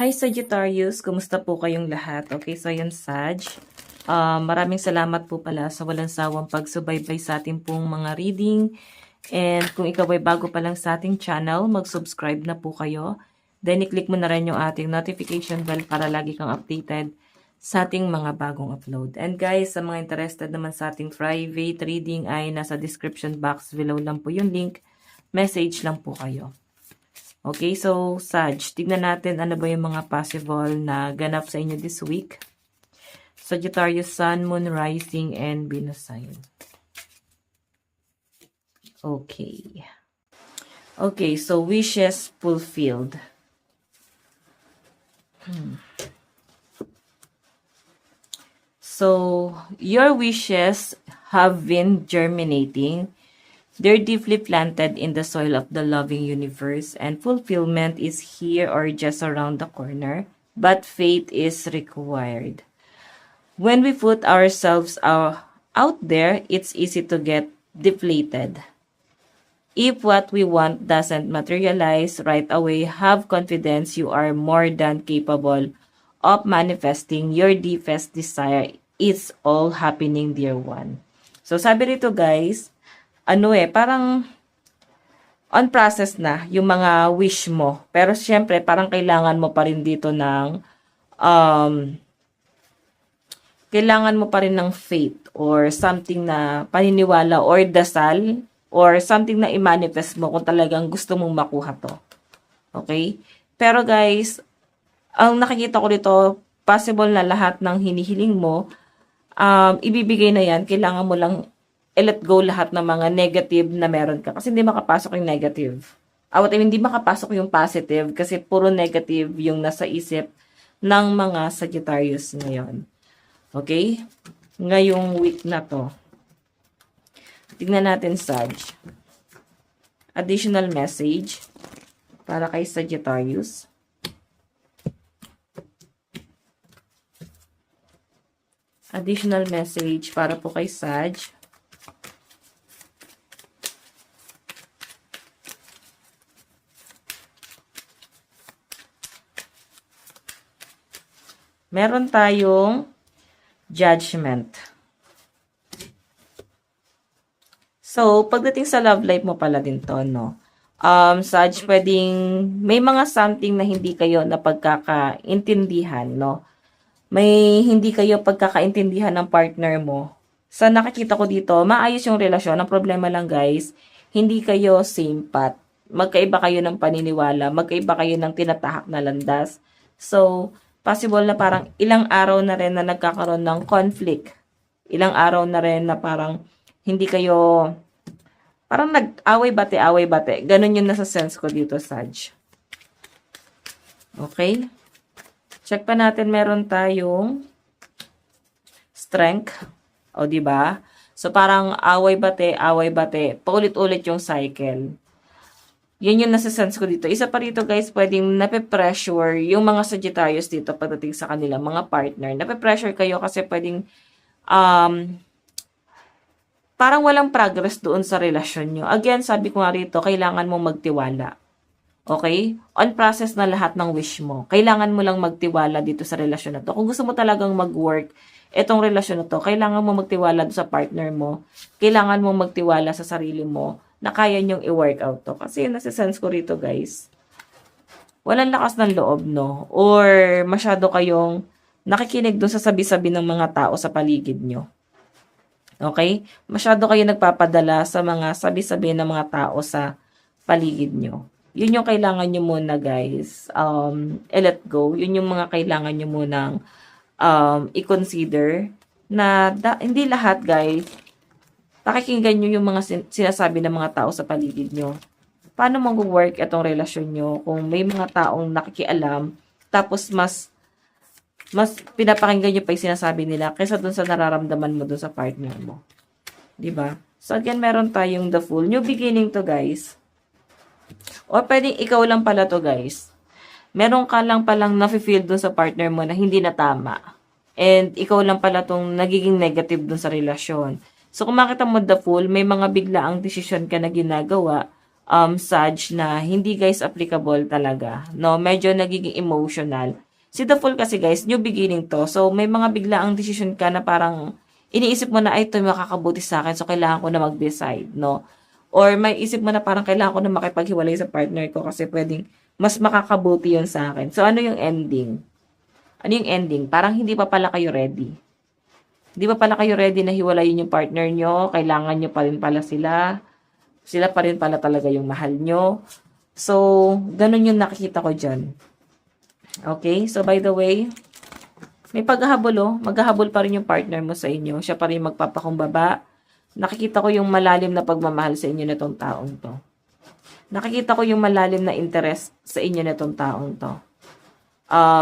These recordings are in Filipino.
Hi Sagittarius, kumusta po kayong lahat? Okay, so yun Sag. Maraming salamat po pala sa walang sawang pagsubaybay sa ating pong mga reading. And kung ikaw ay bago pa lang sa ating channel, mag-subscribe na po kayo. Then i-click mo na rin yung ating notification bell para lagi kang updated sa ating mga bagong upload. And guys, sa mga interested naman sa ating private reading ay nasa description box below lang po yung link. Message lang po kayo. Okay, so Sag, tignan natin ano ba yung mga possible na ganap sa inyo this week. Sagittarius, Sun, Moon, Rising, and Venus sign. Okay. Okay, so wishes fulfilled. So, your wishes have been germinating. They're deeply planted in the soil of the loving universe, and fulfillment is here or just around the corner, but faith is required. When we put ourselves out there, it's easy to get deflated. If what we want doesn't materialize right away, have confidence you are more than capable of manifesting your deepest desire. It's all happening, dear one. So sabi rito guys, parang on process na yung mga wish mo. Pero syempre, parang kailangan mo pa rin dito ng, kailangan mo pa rin ng faith or something na paniniwala or dasal or something na i-manifest mo kung talagang gusto mong makuha to. Okay? Pero guys, ang nakikita ko dito, possible na lahat ng hinihiling mo, ibibigay na yan, kailangan mo lang let go lahat ng mga negative na meron ka. Kasi hindi makapasok yung negative. Hindi makapasok yung positive kasi puro negative yung nasa isip ng mga Sagittarius ngayon. Okay? Ngayong week na to. Tignan natin, Sag. Additional message para kay Sagittarius. Additional message para po kay Sag. Meron tayong judgment. So, pagdating sa love life mo pala din to, no? Sag, pwedeng may mga something na hindi kayo na pagkakaintindihan, no? May hindi kayo pagkakaintindihan ng partner mo. Sa nakikita ko dito, maayos yung relasyon. Ang problema lang guys, hindi kayo same path. Magkaiba kayo ng paniniwala, magkaiba kayo ng tinatahak na landas. So, possible na parang ilang araw na rin na nagkakaroon ng conflict. Ilang araw na rin na parang hindi kayo, parang nag-away bate. Ganun yung nasa sense ko dito, Sag. Okay? Check pa natin, meron tayong strength. O, diba? So, parang away bate. Paulit-ulit yung cycle. Yan yung nasa-sense ko dito. Isa pa rito guys, pwedeng nape-pressure yung mga Sagittarius dito pagdating sa kanila, mga partner. Nape-pressure kayo kasi pwedeng parang walang progress doon sa relasyon nyo. Again, sabi ko nga rito, kailangan mong magtiwala. Okay? On process na lahat ng wish mo. Kailangan mo lang magtiwala dito sa relasyon na to. Kung gusto mo talagang mag-work etong relasyon na to, kailangan mo magtiwala sa partner mo. Kailangan mo magtiwala sa sarili mo na kaya nyong i-work out to. Kasi nasa-sense ko rito, guys, walang lakas ng loob, no? Or masyado kayong nakikinig dun sa sabi-sabi ng mga tao sa paligid nyo. Okay? Masyado kayo nagpapadala sa mga sabi-sabi ng mga tao sa paligid nyo. Yun yung kailangan nyo muna, guys. Let go. Yun yung mga kailangan nyo munang i-consider na hindi lahat, guys, pakikinggan nyo yung mga sinasabi ng mga tao sa paligid nyo. Paano mag-work itong relasyon nyo kung may mga taong nakikialam, tapos mas pinapakinggan nyo pa yung sinasabi nila kaysa dun sa nararamdaman mo dun sa partner mo. Diba? So again, meron tayong the Fool. New beginning to, guys. O pwedeng ikaw lang pala to, guys. Meron ka lang palang nafe-feel dun sa partner mo na hindi na tama. And ikaw lang pala tong nagiging negative dun sa relasyon. So, kung makita mo the Fool, may mga biglaang desisyon ka na ginagawa Sag na hindi guys applicable talaga. No, medyo nagiging emotional. Si The Fool kasi guys, new beginning to. So, may mga biglaang decision ka na parang iniisip mo na, ay, ito yung makakabuti sa akin. So, kailangan ko na mag-decide, no? Or may isip mo na parang kailangan ko na makipaghiwalay sa partner ko kasi pwedeng mas makakabuti yun sa akin. So, ano yung ending? Ano yung ending? Parang hindi pa pala kayo ready. Hindi pa pala kayo ready na hiwalayin yung partner nyo. Kailangan nyo pa rin pala sila. Sila pa rin pala talaga yung mahal nyo. So, ganun yung nakikita ko dyan. Okay? So, by the way, may paghahabol oh. Maghahabol pa rin yung partner mo sa inyo. Siya pa rin magpapakumbaba. Nakikita ko yung malalim na pagmamahal sa inyo na tong taong to. Nakikita ko yung malalim na interest sa inyo na tong taong to.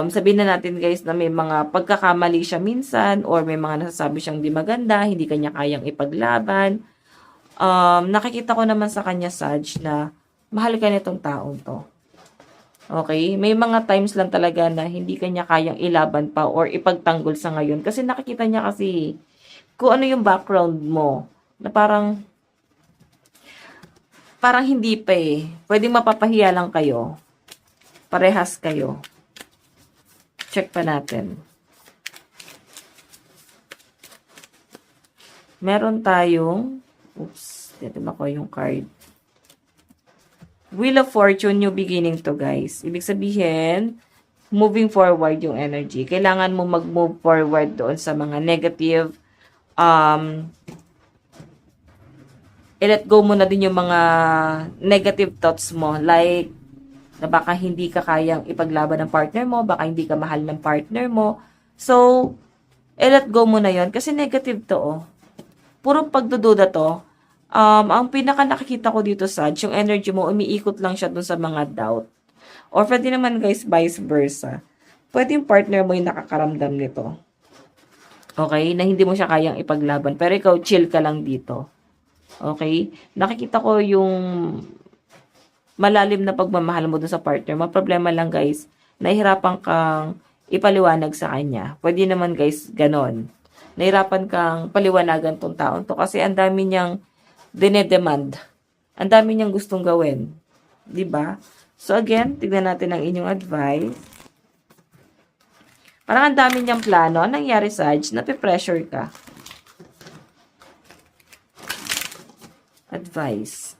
Sabihin na natin guys na may mga pagkakamali siya minsan or may mga nasasabi siyang di maganda, hindi kanya kayang ipaglaban. Nakikita ko naman sa kanya, Sag, na mahal ka nitong taong to. Okay? May mga times lang talaga na hindi kanya kayang ilaban pa or ipagtanggol sa ngayon. Kasi nakikita niya kasi kung ano yung background mo. Na parang hindi pa eh. Pwedeng mapapahiya lang kayo. Parehas kayo. Check pa natin. Meron tayong, oops, dito ba ko yung card. Wheel of Fortune, new beginning to guys. Ibig sabihin, moving forward yung energy. Kailangan mo mag-move forward doon sa mga negative. I-let go mo na din yung mga negative thoughts mo. Like, na baka hindi ka kayang ipaglaban ng partner mo, baka hindi ka mahal ng partner mo. So, i-let go mo na yon kasi negative to, oh. Puro pagdududa to. Ang pinaka nakikita ko dito, Sag, yung energy mo, umiikot lang siya dun sa mga doubt. Or pwede naman, guys, vice versa. Pwede yung partner mo yung nakakaramdam nito. Okay? Na hindi mo siya kayang ipaglaban. Pero ikaw, chill ka lang dito. Okay? Nakikita ko yung malalim na pagmamahal mo dun sa partner mo. Problema lang guys, nahihirapan kang ipaliwanag sa kanya. Pwede naman guys, ganon. Nahihirapan kang paliwanagan tong taon to kasi ang dami niyang dinedemand. Ang dami niyang gustong gawin. 'Di ba? So again, tignan natin ang inyong advice. Parang ang dami niyang plano. Anong nangyari, Sag? Nape-pressure ka. Advice.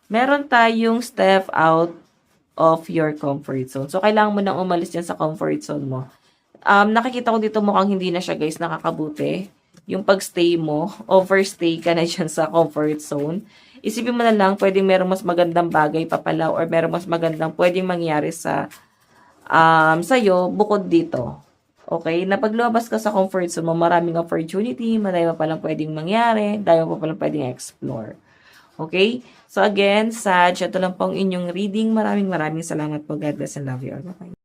Meron tayong step out of your comfort zone. So, kailangan mo nang umalis dyan sa comfort zone mo. Nakikita ko dito mukhang hindi na siya guys nakakabuti. Yung pagstay mo, overstay ka na dyan sa comfort zone. Isipin mo na lang, pwedeng merong mas magandang bagay pa pala or merong mas magandang pwedeng mangyari sa sa'yo bukod dito. Okay? Na pag lumabas ka sa comfort zone mo, maraming opportunity, marami pa palang pwedeng mangyari, dahil pa palang pwedeng explore. Okay? So again, Sag, ito lang pong inyong reading. Maraming salamat po. God bless and love you all. Bye-bye.